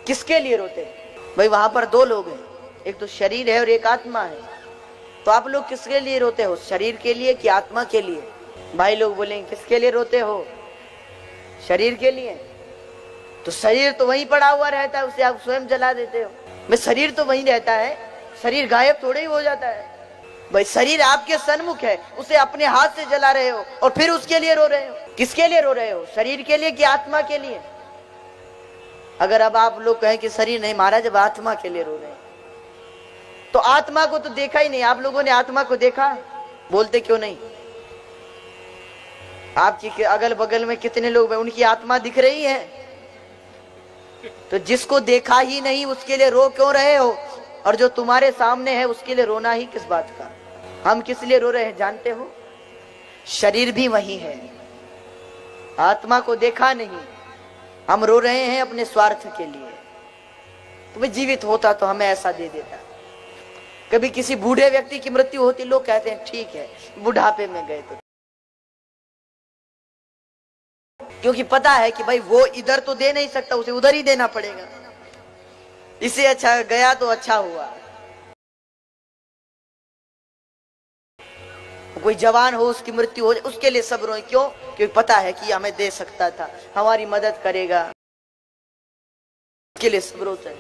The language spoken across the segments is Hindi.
किसके लिए रोते हैं? भाई वहां पर दो लोग हैं, एक तो शरीर है और एक आत्मा है। तो आप लोग किसके लिए रोते हो, शरीर के लिए कि आत्मा के लिए? भाई लोग बोलेंगे किसके लिए रोते हो? शरीर के लिए। तो शरीर तो वहीं पड़ा हुआ रहता है, उसे आप स्वयं जला देते हो। मैं शरीर तो वहीं रहता है, शरीर गायब थोड़े ही हो जाता है। भाई शरीर आपके सन्मुख है, उसे अपने हाथ से जला रहे हो और फिर उसके लिए रो रहे हो। किसके लिए रो रहे हो, शरीर के लिए कि आत्मा के लिए? अगर अब आप लोग कहें कि शरीर नहीं महाराज, जब आत्मा के लिए रो रहे हैं, तो आत्मा को तो देखा ही नहीं। आप लोगों ने आत्मा को देखा? बोलते क्यों नहीं? आपकी अगल बगल में कितने लोग हैं, उनकी आत्मा दिख रही है? तो जिसको देखा ही नहीं उसके लिए रो क्यों रहे हो? और जो तुम्हारे सामने है उसके लिए रोना ही किस बात का? हम किस लिए रो रहे हैं जानते हो? शरीर भी वही है, आत्मा को देखा नहीं। हम रो रहे हैं अपने स्वार्थ के लिए। तुम्हें जीवित होता तो हमें ऐसा दे देता। कभी किसी बूढ़े व्यक्ति की मृत्यु होती, लोग कहते हैं ठीक है बुढ़ापे में गए तो, क्योंकि पता है कि भाई वो इधर तो दे नहीं सकता, उसे उधर ही देना पड़ेगा। इससे अच्छा गया तो अच्छा हुआ। कोई जवान हो उसकी मृत्यु हो जाए, उसके लिए सब रोए। क्यों? क्योंकि पता है कि हमें दे सकता था, हमारी मदद करेगा, उसके लिए सब रोते हैं।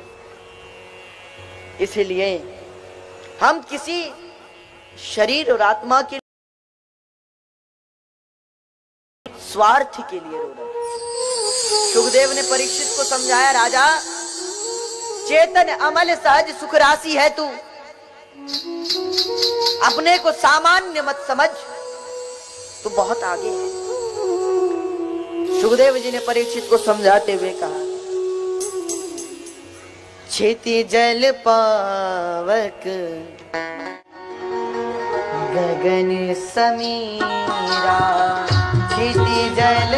इसलिए हम किसी शरीर और आत्मा के स्वार्थ के लिए रो रहे हैं। सुखदेव ने परीक्षित को समझाया, राजा चेतन अमल सहज सुख राशि है तू, अपने को सामान्य मत समझ, तू बहुत आगे है। सुखदेव जी ने परीक्षित को समझाते हुए कहा, क्षिति जल पावक गगन समीरा, क्षिति जल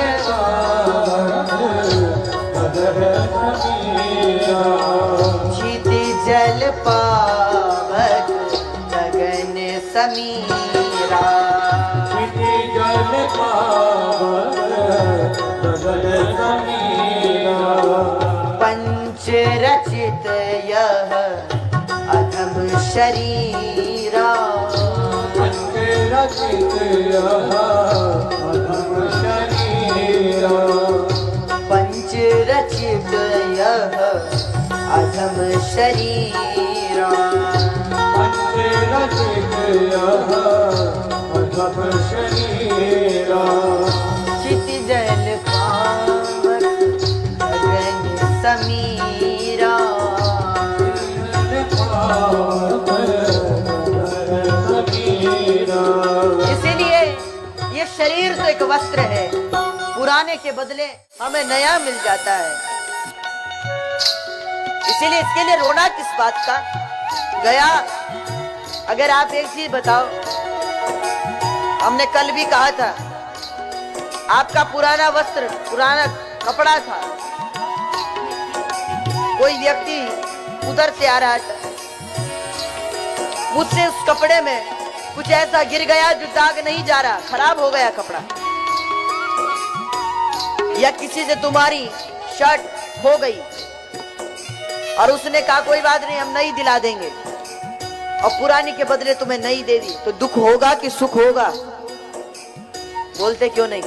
क्षिति जल पावक गगन समीरा, क्षिति जल पावक गगन समीरा, पंच रचित यह अधम शरीरा, पंच रचित यह अधम शरीरा, पंच रचित यह अधम शरीरा, पंच रचित यह अधम शरीरा, क्षिति जल पावक गगन समीरा। इसीलिए ये शरीर तो एक वस्त्र है, पुराने के बदले हमें नया मिल जाता है। इसीलिए इसके लिए रोना किस बात का? गया। अगर आप एक चीज बताओ, हमने कल भी कहा था, आपका पुराना वस्त्र, पुराना कपड़ा था, कोई व्यक्ति उधर से आ रहा था, मुझसे उस कपड़े में कुछ ऐसा गिर गया जो दाग नहीं जा रहा, खराब हो गया कपड़ा, या किसी से तुम्हारी शर्ट खो गई और उसने कहा कोई बात नहीं हम नई दिला देंगे, और पुरानी के बदले तुम्हें नई दे दी, तो दुख होगा कि सुख होगा? बोलते क्यों नहीं?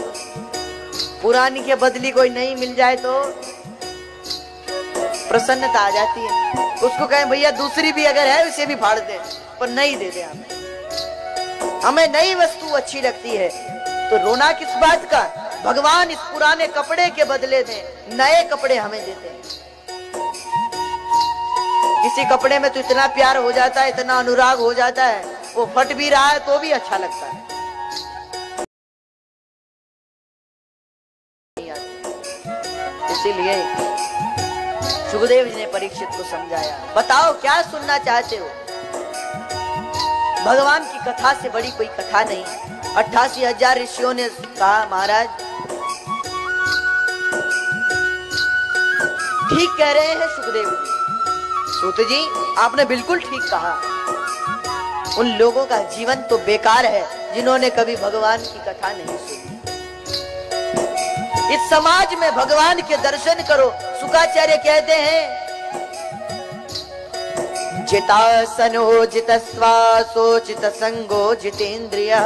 पुरानी के बदली कोई नई मिल जाए तो प्रसन्नता आ जाती है। उसको कहें भैया दूसरी भी अगर है उसे भी फाड़ दे, पर नई दे दे हमें नई वस्तु अच्छी लगती है। तो रोना किस बात का? भगवान इस पुराने कपड़े के बदले में नए कपड़े हमें देते हैं। किसी कपड़े में तो इतना प्यार हो जाता है, इतना अनुराग हो जाता है, वो फट भी रहा है तो भी अच्छा लगता है। इसीलिए सुखदेव जी ने परीक्षित को समझाया, बताओ क्या सुनना चाहते हो? भगवान की कथा से बड़ी कोई कथा नहीं। 88,000 ऋषियों ने कहा महाराज ठीक कह रहे हैं सुखदेव जी, सूत जी आपने बिल्कुल ठीक कहा। उन लोगों का जीवन तो बेकार है जिन्होंने कभी भगवान की कथा नहीं सुनी। इस समाज में भगवान के दर्शन करो। शुक्राचार्य कहते हैं जितासनो जित श्वासो जित संगो जितेन्द्रियः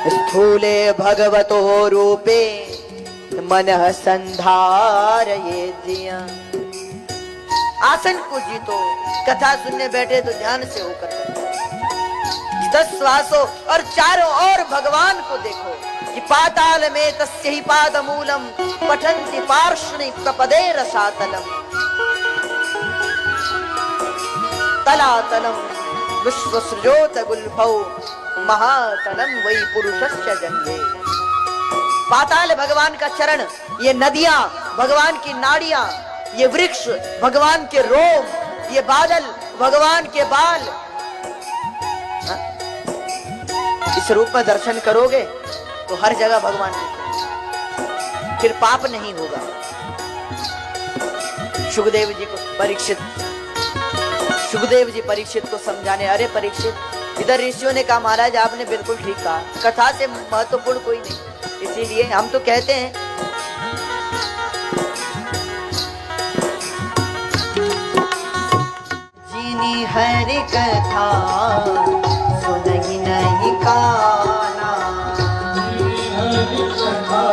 स्थूले भगवतो रूपे मनः संधारयेद्य। आसन को जीतो, कथा सुनने बैठे तो ध्यान से होकर जित श्वासो, और चारों ओर भगवान को देखो कि पाताल में तस्य ही पादमूलम पठन्ति पार्ष्णि प्रपदे रसातलम तलातलम विश्वसृजोत गुल्फौ महातलम वही पुरुषस्य जंगे। पाताल भगवान का चरण, ये नदियां भगवान की नाड़ियां, ये वृक्ष भगवान के रोम, ये बादल भगवान के बाल। इस रूप में दर्शन करोगे तो हर जगह भगवान दिखेंगे, फिर पाप नहीं होगा। सुखदेव जी परीक्षित को समझाने, अरे परीक्षित, इधर ऋषियों ने कहा महाराज आपने बिल्कुल ठीक कहा, कथा से महत्वपूर्ण कोई नहीं, इसीलिए हम तो कहते हैं जिनी हरि कथा सुनहि नहीं काना, जिनी हरि कथा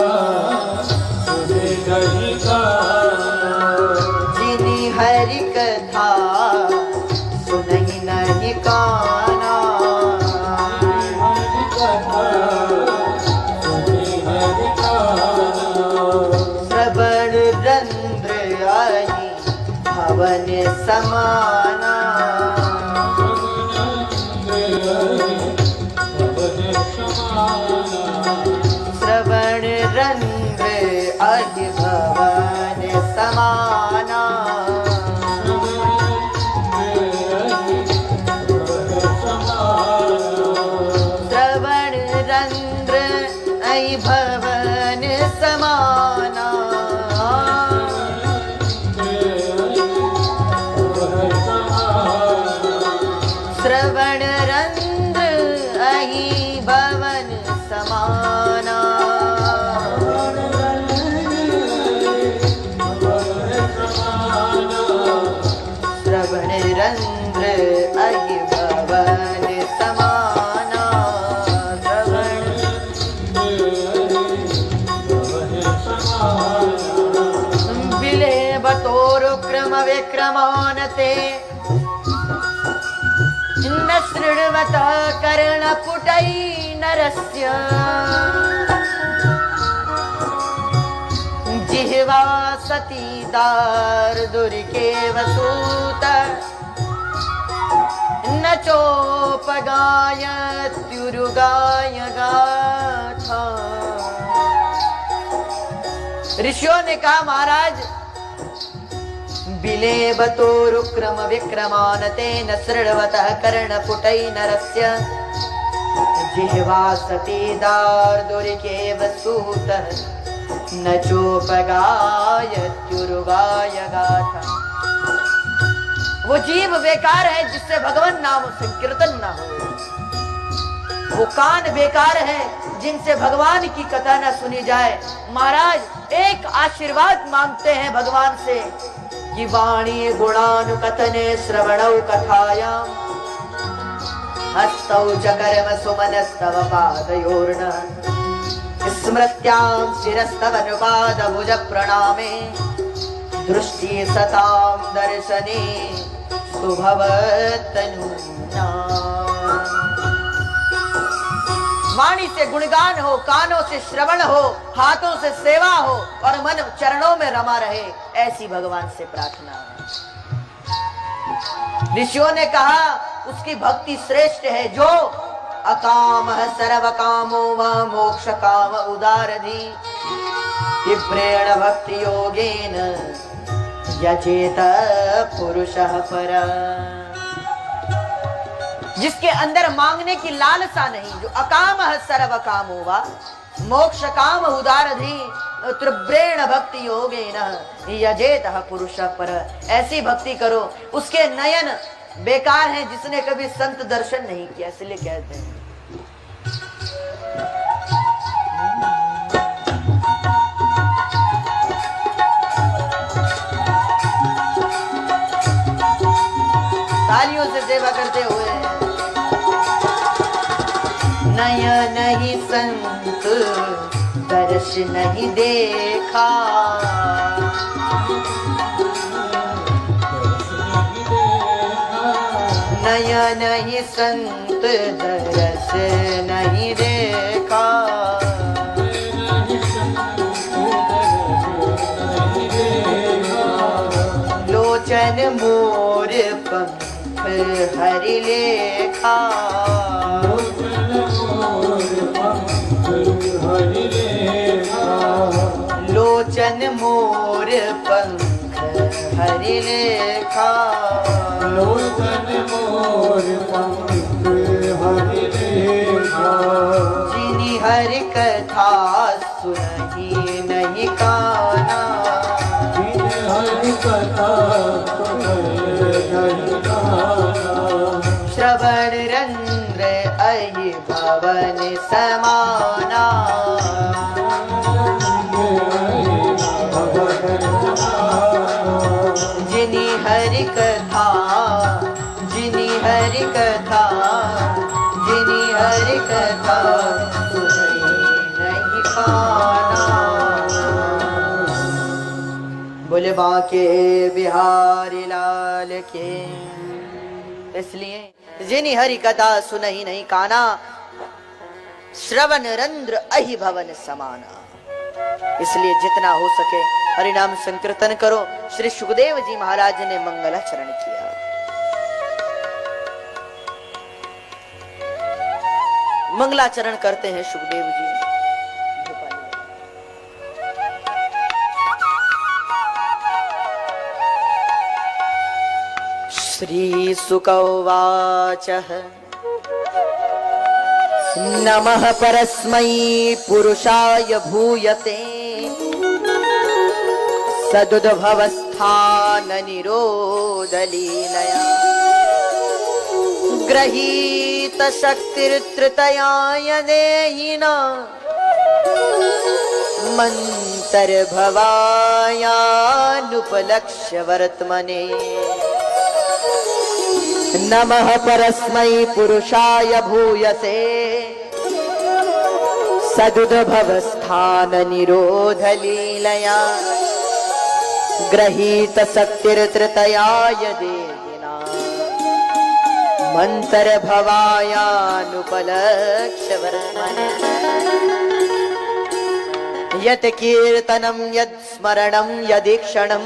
सुनहि नहीं काना, जिनी हरि कथा सुनहि नहीं काना, श्रवण रंध्र आई भवन समाना, श्रवण रंध्र आई भवन समाना, श्रवण रंध्र आई भवन समाना, श्रवण रंध्र आई भवन समाना, श्रवण रंध्र आई भवन समाना, बिले बतोरु क्रम विक्रमानते न शृण्वत कर्णपुटै नरस्य, जिह्वा सती दार्दुरिकेव सूत न चोपगायत्युरुगाय गाथा। ऋषियों ने कहा महाराज, बिले बतोरुक्रम विक्रमानते न शृण्वतः कर्णपुटै नरस्य, जिह्वा सती दार्दुरिकेव सूतः न चोपगायत्युरुगाय गाथा। वो जीव बेकार है जिससे भगवान नाम संकीर्तन ना हो, वो कान बेकार है जिनसे भगवान की कथा न सुनी जाए। महाराज एक आशीर्वाद मांगते हैं भगवान से कि वाणी गुणानुकथने श्रवणौ कथायां हस्तौ च कर्म सुमनस्तव पादयोर्न स्मृत्यां शिरस्तव अनुपाद भुज प्रणामे दृष्टि सतां दर्शने सुभवतनुना। वाणी से गुणगान हो, कानों से श्रवण हो, हाथों से सेवा हो और मन चरणों में रमा रहे, ऐसी भगवान से प्रार्थना है। ऋषियों ने कहा उसकी भक्ति श्रेष्ठ है जो अकाम सर्व कामो व मोक्ष काम उदारधि प्रेण भक्ति योगेन यजेत पुरुषः परः। जिसके अंदर मांगने की लालसा नहीं, जो अकाम सर्व कामो वा मोक्ष काम उदारधि त्रिब्रेण भक्ति योगेन यजेतः पुरुषः परः। ऐसी भक्ति करो। उसके नयन बेकार हैं जिसने कभी संत दर्शन नहीं किया, इसलिए कहते हैं। दिनों से सेवा करते हुए नयन नहीं संत दर्श नहीं देखा, नयन नहीं संत दर्श नहीं देखा, लोचन मोर पंख हरि लेखा, लोचन मोर पंख हरि लेखा, लोचन मोर पंख हरि लेखा, जिनि हरि कथा सुनहि नहीं काना, जिनि हरि कथा सुनहि नहीं काना, श्रवण रंध्र अहि भवन समाना, जिनि हरि कथा, जिनि हरि कथा, जिनि हरि कथा सुनहि नहीं काना। बोले बांके बिहारी लाल के। इसलिए जिनि हरि कथा सुनहि नहीं काना, श्रवण रंध्र अहि भवन समाना। इसलिए जितना हो सके हरिनाम संकीर्तन करो। श्री सुखदेव जी महाराज ने मंगलाचरण किया। मंगलाचरण करते हैं सुखदेव जी। श्री शुक उवाच नमः परस्मै पुरुषाय भूयते सदुद्भवस्थान निरोधलीलया गृहीत शक्तिर्तृतयाय देहिना मन्तर्भवायानुपलक्ष्य वर्त्मने। नमः परस्मै पुरुषाय भूयसे सदुद्भवस्थान निरोधलीलया गृहीत शक्तिर्तृतयाय देहिना मन्तर्भवायानुपलक्ष्य वर्त्मने। यत् कीर्तनं यत् स्मरणं यदीक्षणं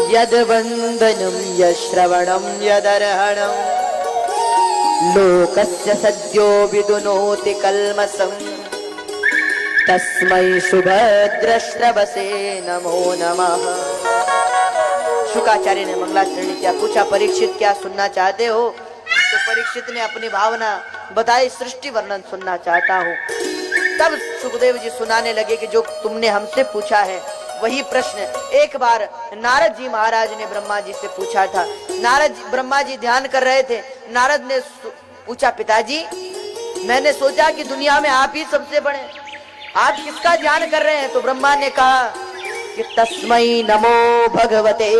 यद्वन्दनं यश्रवणं यदर्हणं लोकस्य सद्यो विदुनोति कल्मषं तस्मै सुभद्रश्रवसे नमो नमः। शुकाचार्य ने मंगलाचरण किया। पूछा परीक्षित क्या सुनना चाहते हो? तो परीक्षित ने अपनी भावना बताई, सृष्टि वर्णन सुनना चाहता हूँ। तब सुखदेव जी सुनाने लगे कि जो तुमने हमसे पूछा है वही प्रश्न एक बार नारद जी महाराज ने ब्रह्मा जी से पूछा था। ब्रह्मा जी ध्यान कर रहे थे। नारद ने पूछा, पिताजी मैंने सोचा कि दुनिया में आप ही सबसे बड़े, आप किसका ध्यान कर रहे हैं? तो ब्रह्मा ने कहा कि तस्मै नमो भगवते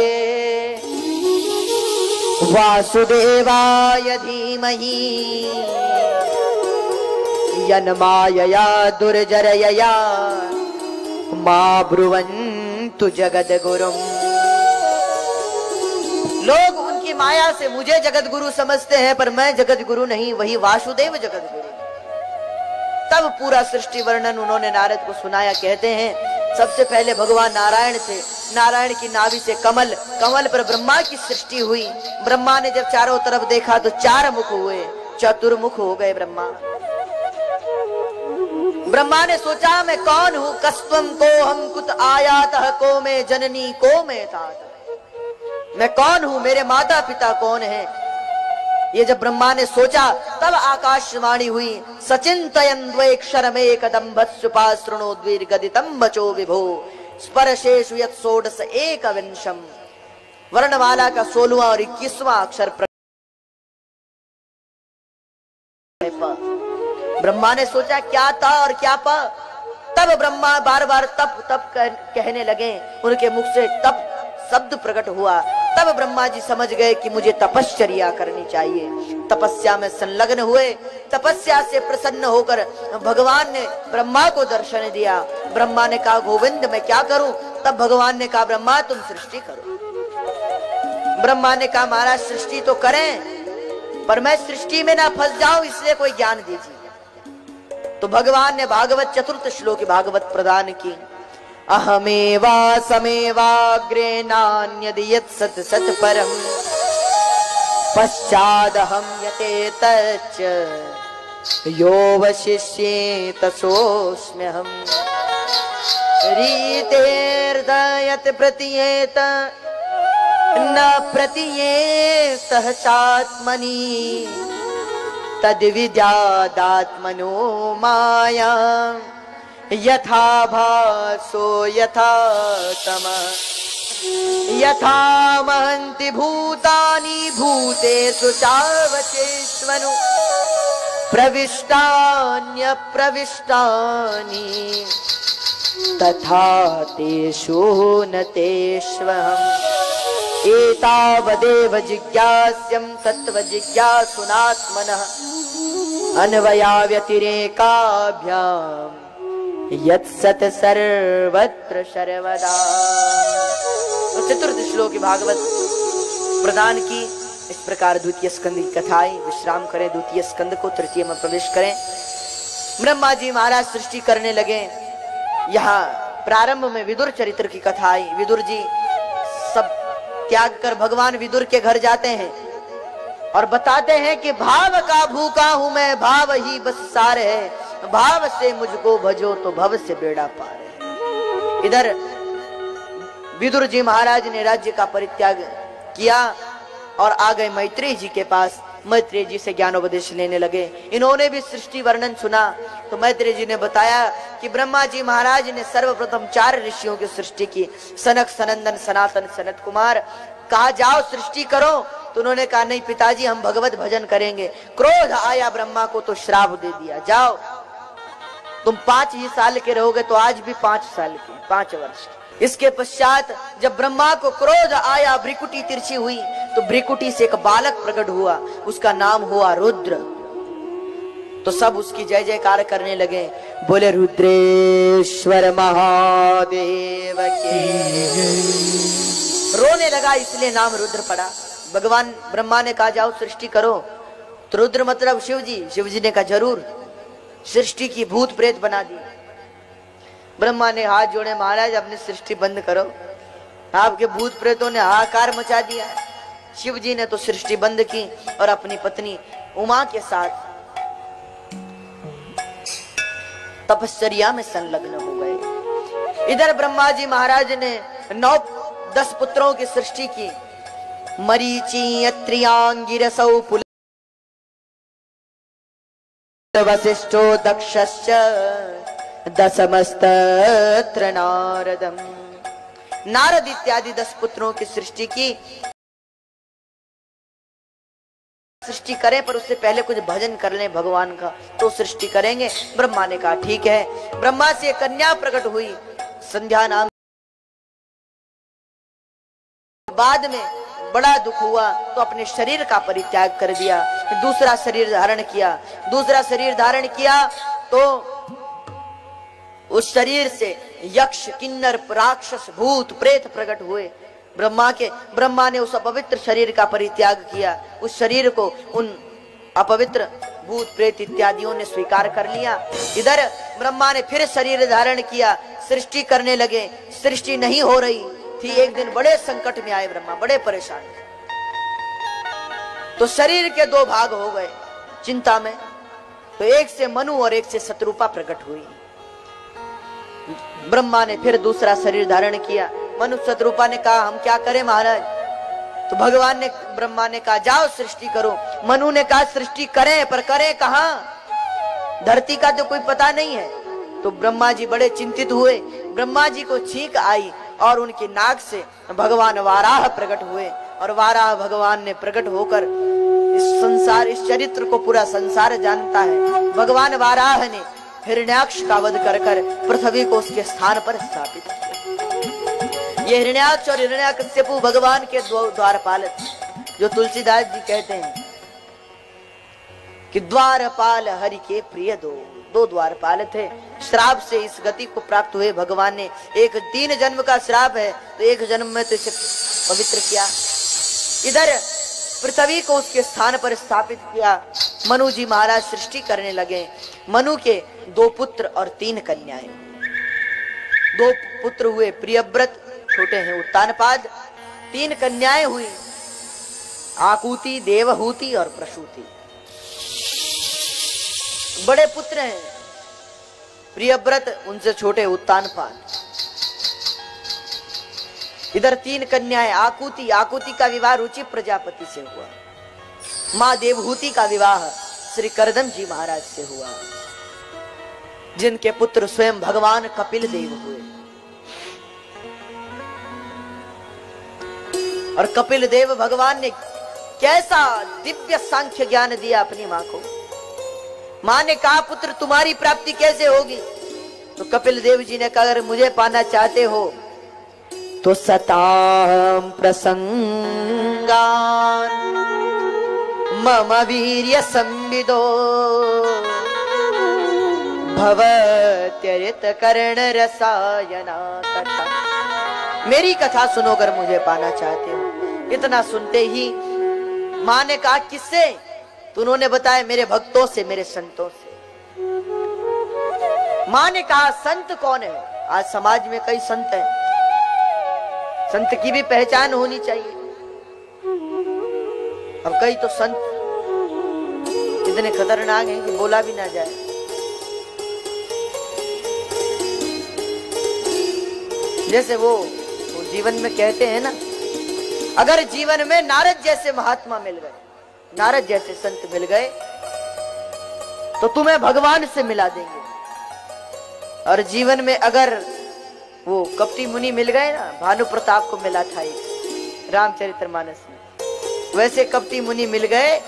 वासुदेवाय धीमहि यन्मायया दुर्जरयया मा ब्रुवन्तु जगद्गुरुम्। लोग उनकी माया से मुझे जगत गुरु समझते हैं, पर मैं जगत गुरु नहीं, वही वासुदेव जगत गुरु। तब पूरा सृष्टि वर्णन उन्होंने नारद को सुनाया। कहते हैं सबसे पहले भगवान नारायण थे। नारायण की नाभि से कमल, कमल पर ब्रह्मा की सृष्टि हुई। ब्रह्मा ने जब चारों तरफ देखा तो 4 मुख हुए, चतुर्मुख हो गए ब्रह्मा। ब्रह्मा ने सोचा मैं कौन हूँ? कस्त्वं को हम कुत आयातः को मैं जननी को मैं तात। मैं कौन हूँ? मेरे माता पिता कौन है? ये जब ब्रह्मा ने सोचा तब आकाशवाणी हुई, सचिंतयन् द्वैक्षरमेकदम्भस्युपाशृणोद्वीर्गदितं वचो विभो स्पर्शेषु यत् षोडश एकविंशम्। वर्णमाला का 16वां और 21वां अक्षर ब्रह्मा ने सोचा क्या था और क्या प। तब ब्रह्मा बार बार तप तप कहने लगे। उनके मुख से तप शब्द प्रकट हुआ। तब ब्रह्मा जी समझ गए कि मुझे तपश्चर्या करनी चाहिए। तपस्या में संलग्न हुए। तपस्या से प्रसन्न होकर भगवान ने ब्रह्मा को दर्शन दिया। ब्रह्मा ने कहा गोविंद मैं क्या करूं? तब भगवान ने कहा ब्रह्मा तुम सृष्टि करो। ब्रह्मा ने कहा महाराज सृष्टि तो करें पर मैं सृष्टि में ना फंस जाऊं, इसलिए कोई ज्ञान दीजिए। तो भगवान ने भागवत चतुर्थ श्लोक भागवत प्रदान की। अहमेवा समेवाग्रे नान्यदि यत् सत् सत् परम पश्चादहं यतेतच्च यो वशिष्येत सोऽस्म्यहम् रीतेर्दयत् प्रतीयेत न प्रतीयेतः चात्मनि तद्विद्यादात्मनो माया यथा भासो यथा तमः यथा महन्ति भूतानि भूतेषु चावचेष्वनु प्रविष्टान्यप्रविष्टानि तथा तेषु न तेष्वहम् एतावदेव जिज्ञास्यं तत्त्वजिज्ञासुनात्मनः अन्वयाव्यतिरेकाभ्याम् यत्सत् सर्वत्र सर्वदा। तो चतुर्थ श्लोक भागवत प्रदान की। इस प्रकार द्वितीय स्कंद की कथाएं विश्राम करें, द्वितीय स्कंद को तृतीय में प्रवेश करें। ब्रह्मा जी महाराज सृष्टि करने लगे। यहाँ प्रारंभ में विदुर चरित्र की कथा आई। विदुर जी सब त्याग कर भगवान विदुर के घर जाते हैं और बताते हैं कि भाव का भूखा हूं मैं, भाव ही बस सार है, भाव से मुझको भजो तो भव से बेड़ा पार है। इधर विदुर जी महाराज ने राज्य का परित्याग किया और आ गए मैत्रेय जी के पास। मैत्रेय जी से ज्ञानोपदेश लेने लगे। इन्होंने भी सृष्टि वर्णन सुना तो मैत्रेय जी ने बताया कि ब्रह्मा जी महाराज ने सर्वप्रथम 4 ऋषियों की सृष्टि की, सनक सनंदन सनातन सनत कुमार। कहा जाओ सृष्टि करो, तो उन्होंने कहा नहीं पिताजी हम भगवत भजन करेंगे। क्रोध आया ब्रह्मा को तो श्राप दे दिया, जाओ तुम 5 ही साल के रहोगे। तो आज भी 5 साल के, 5 वर्ष। इसके पश्चात जब ब्रह्मा को क्रोध आया, भ्रिकुटी तिरछी हुई, तो भ्रिकुटी से एक बालक प्रकट हुआ, उसका नाम हुआ रुद्र। तो सब उसकी जय जयकार करने लगे, बोले रुद्रेश्वर महादेव के। रोने लगा इसलिए नाम रुद्र पड़ा। भगवान ब्रह्मा ने कहा जाओ सृष्टि करो, तो रुद्र मतलब शिव जी। शिव जी ने कहा जरूर। सृष्टि की भूत प्रेत बना दी। ब्रह्मा ने हाथ जोड़े, महाराज अपनी सृष्टि बंद करो, आपके भूत प्रेतों ने हाहाकार मचा दिया। शिव जी ने तो सृष्टि बंद की और अपनी पत्नी उमा के साथ तपश्चर्या में संलग्न हो गए। इधर ब्रह्मा जी महाराज ने 9-10 पुत्रों की सृष्टि की। मरीचि अत्रियांगिरसौ पुल वसिष्ठो दक्षश्च दशमस्तत्र नारदम। नारद इत्यादि 10 पुत्रों की सृष्टि की। सृष्टि करें पर उससे पहले कुछ भजन कर लें भगवान का, तो सृष्टि करेंगे। ब्रह्मा ने कहा ठीक है। ब्रह्मा से कन्या प्रकट हुई संध्या नाम। बाद में बड़ा दुख हुआ तो अपने शरीर का परित्याग कर दिया, दूसरा शरीर धारण किया। दूसरा शरीर धारण किया तो उस शरीर से यक्ष किन्नर राक्षस भूत प्रेत प्रकट हुए ब्रह्मा ने उस अपवित्र शरीर का परित्याग किया। उस शरीर को उन अपवित्र भूत प्रेत इत्यादियों ने स्वीकार कर लिया। इधर ब्रह्मा ने फिर शरीर धारण किया, सृष्टि करने लगे। सृष्टि नहीं हो रही थी। एक दिन बड़े संकट में आए ब्रह्मा, बड़े परेशान। तो शरीर के 2 भाग हो गए चिंता में। तो एक से मनु और एक से शत्रुपा प्रकट हुई। ब्रह्मा ने फिर दूसरा शरीर धारण किया। मनु शत्रुपा ने कहा हम क्या करें महाराज? तो भगवान ने ब्रह्मा ने कहा जाओ सृष्टि करो। मनु ने कहा सृष्टि करें पर करें कहां? धरती का तो कोई पता नहीं है। तो ब्रह्मा जी बड़े चिंतित हुए। ब्रह्मा जी को छींक आई और उनकी नाक से भगवान वाराह प्रकट हुए। और वाराह भगवान ने प्रकट होकर इस संसार, इस चरित्र को पूरा संसार जानता है। भगवान वाराह ने हिरण्याक्ष का वध कर पृथ्वी को उसके स्थान पर स्थापित किया। ये हिरण्याक्ष और हिरण्याकश्यपु भगवान के दो द्वारपाल, जो तुलसीदास जी कहते हैं कि द्वारपाल हरि के प्रिय दो द्वारपाल थे। श्राप से इस गति को प्राप्त हुए भगवान ने। एक 3 जन्म का श्राप है तो 1 जन्म में तो इसे पवित्र किया। इधर पृथ्वी को उसके स्थान पर स्थापित किया। मनु जी महाराज सृष्टि करने लगे। मनु के 2 पुत्र और 3 कन्याएं। 2 पुत्र हुए प्रियव्रत, छोटे हैं उत्तानपाद। 3 कन्याएं हुई आकुति, देवहूति और प्रसूति। बड़े पुत्र हैं प्रियव्रत, उनसे छोटे उत्तानपाद। इधर 3 कन्याएं आकुति। आकुति का विवाह रुचि प्रजापति से हुआ। मां देवहूति का विवाह श्री करदम जी महाराज से हुआ, जिनके पुत्र स्वयं भगवान कपिल देव हुए। और कपिल देव भगवान ने कैसा दिव्य सांख्य ज्ञान दिया अपनी मां को। मां ने कहा पुत्र तुम्हारी प्राप्ति कैसे होगी? तो कपिल देव जी ने कहा अगर मुझे पाना चाहते हो तो सताम प्रसंगान मम वीर्य संविदो भवत्यरित कर्ण रसायना कथा। मेरी कथा सुनो अगर मुझे पाना चाहते हो। इतना सुनते ही मां ने कहा किससे? तो उन्होंने बताया मेरे भक्तों से, मेरे संतों से। मां ने कहा संत कौन है? आज समाज में कई संत हैं, संत की भी पहचान होनी चाहिए। अब कई तो संत इतने खतरनाक हैं कि बोला भी ना जाए। जैसे वो जीवन में कहते हैं ना, अगर जीवन में नारद जैसे महात्मा मिल गए, नारद जैसे संत मिल गए तो तुम्हें भगवान से मिला देंगे। और जीवन में अगर वो कपटी मुनि मिल गए ना, भानु प्रताप को मिला था एक रामचरितमानस में, वैसे कपटी मुनि मिल गए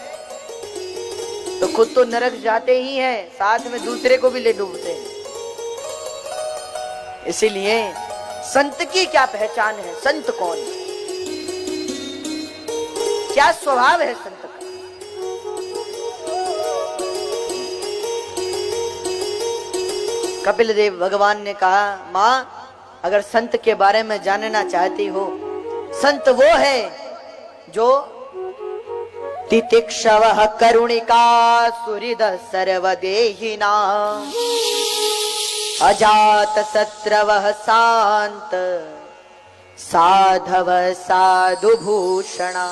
तो खुद तो नरक जाते ही हैं, साथ में दूसरे को भी ले डूबते हैं। इसीलिए संत की क्या पहचान है? संत कौन है? क्या स्वभाव है संत का? कपिल देव भगवान ने कहा मां अगर संत के बारे में जानना चाहती हो, संत वो है जो तितिक्षवः करुणिका सुहृद सर्वदेहिना अजात शत्रवः शांत साधव साधु भूषणा।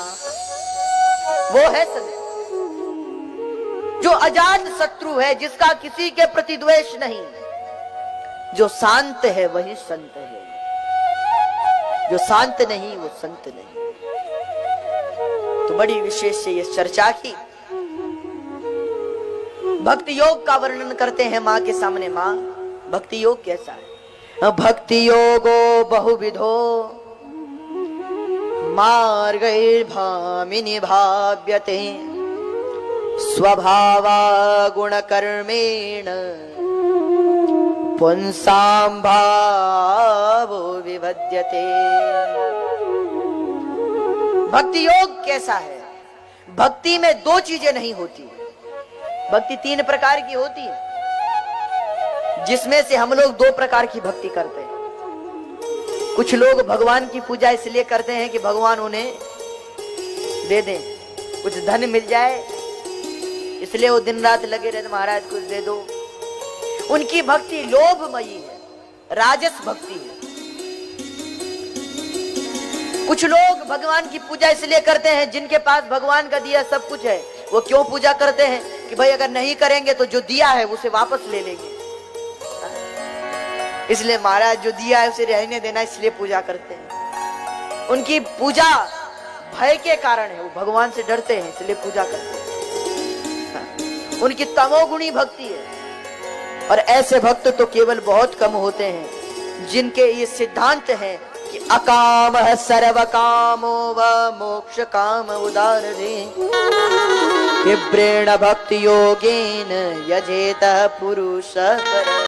वो है संत जो अजात शत्रु है, जिसका किसी के प्रति द्वेष नहीं, जो शांत है वही संत है, जो शांत नहीं वो संत नहीं। तो बड़ी विशेष से ये चर्चा की। भक्ति योग का वर्णन करते हैं मां के सामने। मां भक्ति योग कैसा है? भक्ति योगो बहुविधो मार्गैर्भामिनि भाव्यते स्वभावा गुणकर्मेण पुंसां भावो विवद्यते। भक्ति योग कैसा है? भक्ति में 2 चीजें नहीं होती। भक्ति 3 प्रकार की होती है, जिसमें से हम लोग 2 प्रकार की भक्ति करते हैं। कुछ लोग भगवान की पूजा इसलिए करते हैं कि भगवान उन्हें दे दें, कुछ धन मिल जाए, इसलिए वो दिन रात लगे रहते महाराज कुछ दे दो। उनकी भक्ति लोभमयी है, राजस भक्ति है। कुछ लोग भगवान की पूजा इसलिए करते हैं जिनके पास भगवान का दिया सब कुछ है। वो क्यों पूजा करते हैं? कि भाई अगर नहीं करेंगे तो जो दिया है उसे वापस ले लेंगे, इसलिए महाराज जो दिया है उसे रहने देना, इसलिए पूजा करते हैं। उनकी पूजा भय के कारण है, वो भगवान से डरते हैं इसलिए पूजा करते हैं। उनकी तमोगुणी भक्ति है। और ऐसे भक्त तो केवल बहुत कम होते हैं जिनके ये सिद्धांत है कि अकाम सर्व कामो व मोक्ष काम उदारते तीव्रेण भक्ति योगेन यजेत पुरुष।